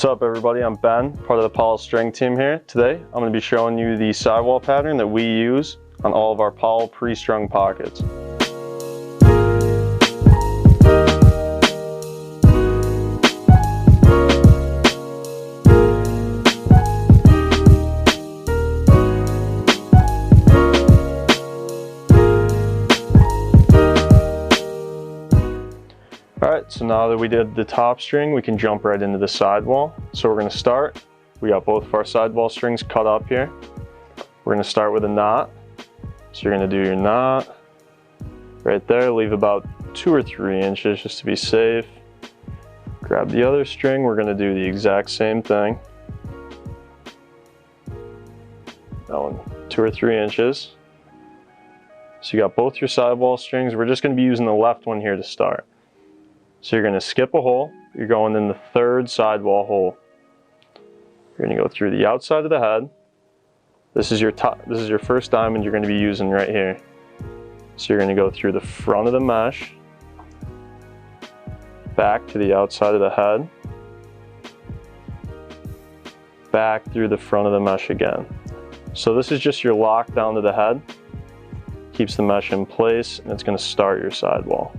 What's up everybody, I'm Ben, part of the Powell string team here. Today I'm going to be showing you the sidewall pattern that we use on all of our Powell pre-strung pockets. Alright, so now that we did the top string, we can jump right into the sidewall. So we're going to start, we got both of our sidewall strings cut up here. We're going to start with a knot. So you're going to do your knot right there, leave about 2 or 3 inches just to be safe. Grab the other string, we're going to do the exact same thing. That one, 2 or 3 inches. So you got both your sidewall strings. We're just going to be using the left one here to start. So you're going to skip a hole, you're going in the 3rd sidewall hole. You're going to go through the outside of the head. This is your first diamond you're going to be using right here. So you're going to go through the front of the mesh, back to the outside of the head, back through the front of the mesh again. So this is just your lock down to the head, keeps the mesh in place, and it's going to start your sidewall.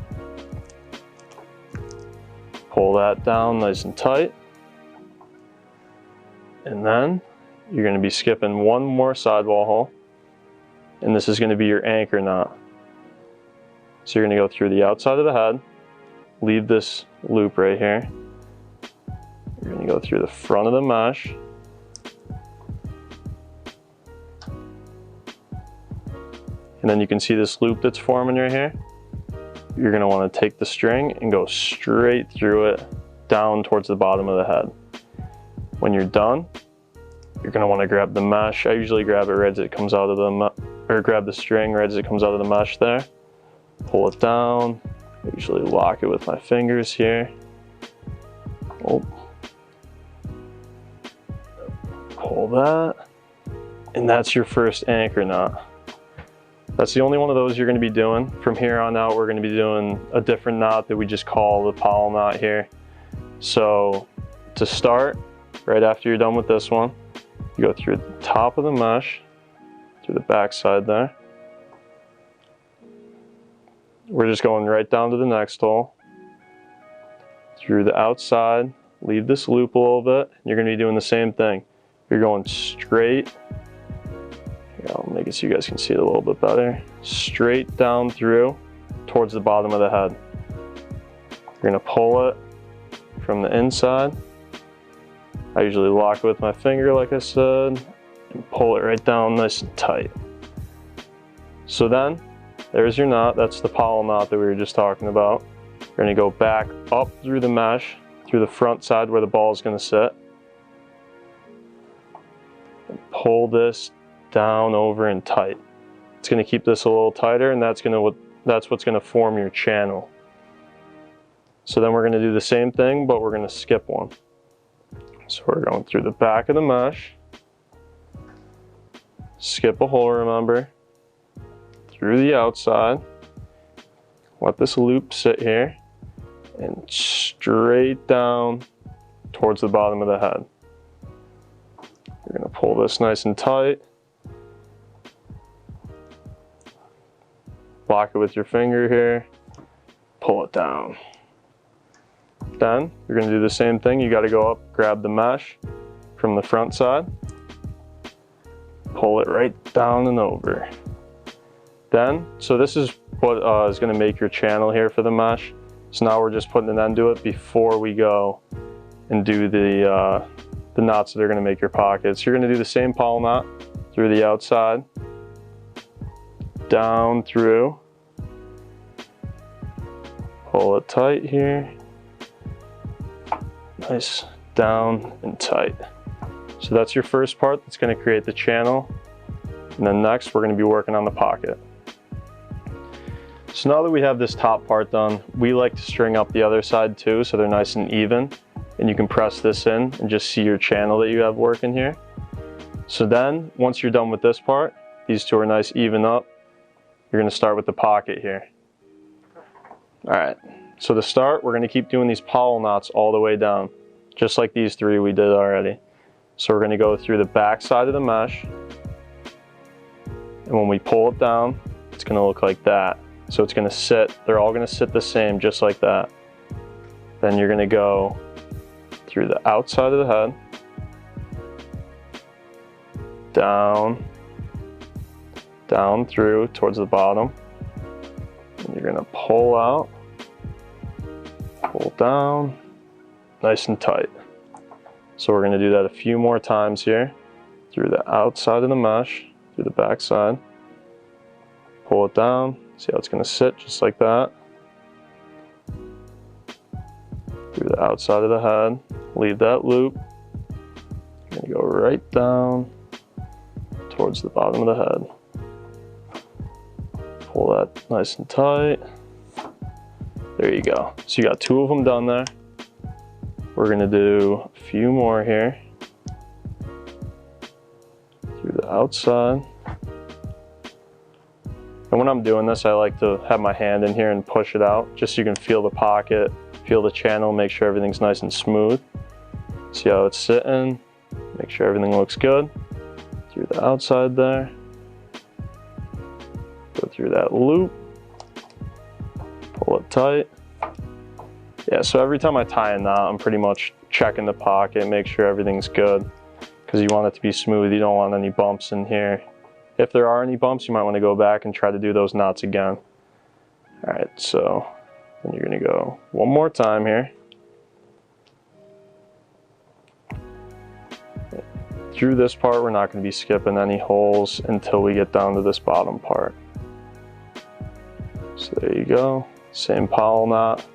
Pull that down nice and tight. And then you're going to be skipping one more sidewall hole. And this is going to be your anchor knot. So you're going to go through the outside of the head, leave this loop right here. You're going to go through the front of the mesh. And then you can see this loop that's forming right here. You're going to want to take the string and go straight through it down towards the bottom of the head. When you're done, you're going to want to grab the mesh. I usually grab it right as it comes out of the grab the string right as it comes out of the mesh there. Pull it down. I usually lock it with my fingers here. Oh. Pull that. And that's your first anchor knot. That's the only one of those you're going to be doing. From here on out, we're going to be doing a different knot that we just call the Powell knot here. So to start, right after you're done with this one, you go through the top of the mesh, through the back side there. We're just going right down to the next hole, through the outside, leave this loop a little bit. You're going to be doing the same thing. You're going straight. I'll make it so you guys can see it a little bit better. Straight down through towards the bottom of the head. You're going to pull it from the inside. I usually lock it with my finger like I said and pull it right down nice and tight. So then there's your knot. That's the Powell knot that we were just talking about. You're going to go back up through the mesh, through the front side where the ball is going to sit. And pull this down, over, and tight. It's going to keep this a little tighter, and that's what's going to form your channel. So then we're going to do the same thing, but we're going to skip one. So we're going through the back of the mesh, skip a hole, remember, through the outside, let this loop sit here, and straight down towards the bottom of the head. You're going to pull this nice and tight. Lock it with your finger here, pull it down. Then you're going to do the same thing. You got to go up, grab the mesh from the front side, pull it right down and over. Then, so this is what is going to make your channel here for the mesh. So now we're just putting an end to it before we go and do the knots that are going to make your pockets. You're going to do the same Powell knot through the outside, down through, pull it tight here, nice, down and tight. So that's your first part that's going to create the channel, and then next we're going to be working on the pocket. So now that we have this top part done, we like to string up the other side too so they're nice and even, and you can press this in and just see your channel that you have working here. So then once you're done with this part, these two are nice even up. You're going to start with the pocket here. All right, so to start, we're going to keep doing these Powell knots all the way down. just like these 3 we did already. So we're going to go through the back side of the mesh, and when we pull it down, it's going to look like that. So it's going to sit, they're all going to sit the same, just like that. Then you're going to go through the outside of the head, down through towards the bottom, and you're going to pull out, pull down, nice and tight. So we're going to do that a few more times here, through the outside of the mesh, through the back side, pull it down, see how it's going to sit just like that, through the outside of the head, leave that loop, you're going to go right down towards the bottom of the head. Pull that nice and tight. There you go. So you got 2 of them done there. We're gonna do a few more here. Through the outside. And when I'm doing this, I like to have my hand in here and push it out, just so you can feel the pocket, feel the channel, make sure everything's nice and smooth. See how it's sitting, make sure everything looks good. Through the outside there. Go through that loop, pull it tight. Yeah, so every time I tie a knot, I'm pretty much checking the pocket, make sure everything's good, because you want it to be smooth. You don't want any bumps in here. If there are any bumps, you might want to go back and try to do those knots again. All right, so then you're going to go one more time here. Through this part, we're not going to be skipping any holes until we get down to this bottom part. So there you go, same powel knot.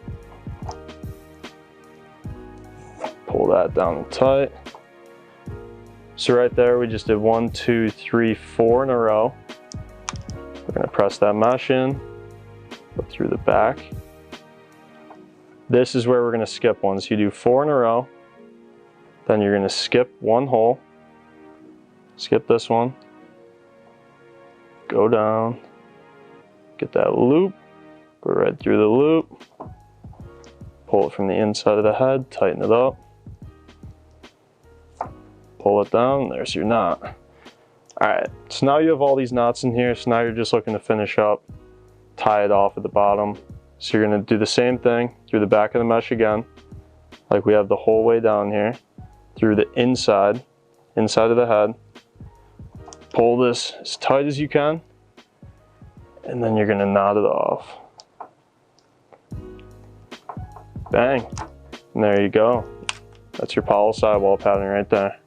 Pull that down and tight. So right there, we just did 1, 2, 3, 4 in a row. We're gonna press that mesh in, go through the back. This is where we're gonna skip one. So you do 4 in a row, then you're gonna skip 1 hole, skip this one, go down, get that loop, go right through the loop, pull it from the inside of the head, tighten it up, pull it down, there's your knot. All right, so now you have all these knots in here, so now you're just looking to finish up, tie it off at the bottom. So you're gonna do the same thing through the back of the mesh again, like we have the whole way down here, through the inside of the head, pull this as tight as you can, and then you're gonna knot it off. Bang, and there you go. That's your Powell sidewall pattern right there.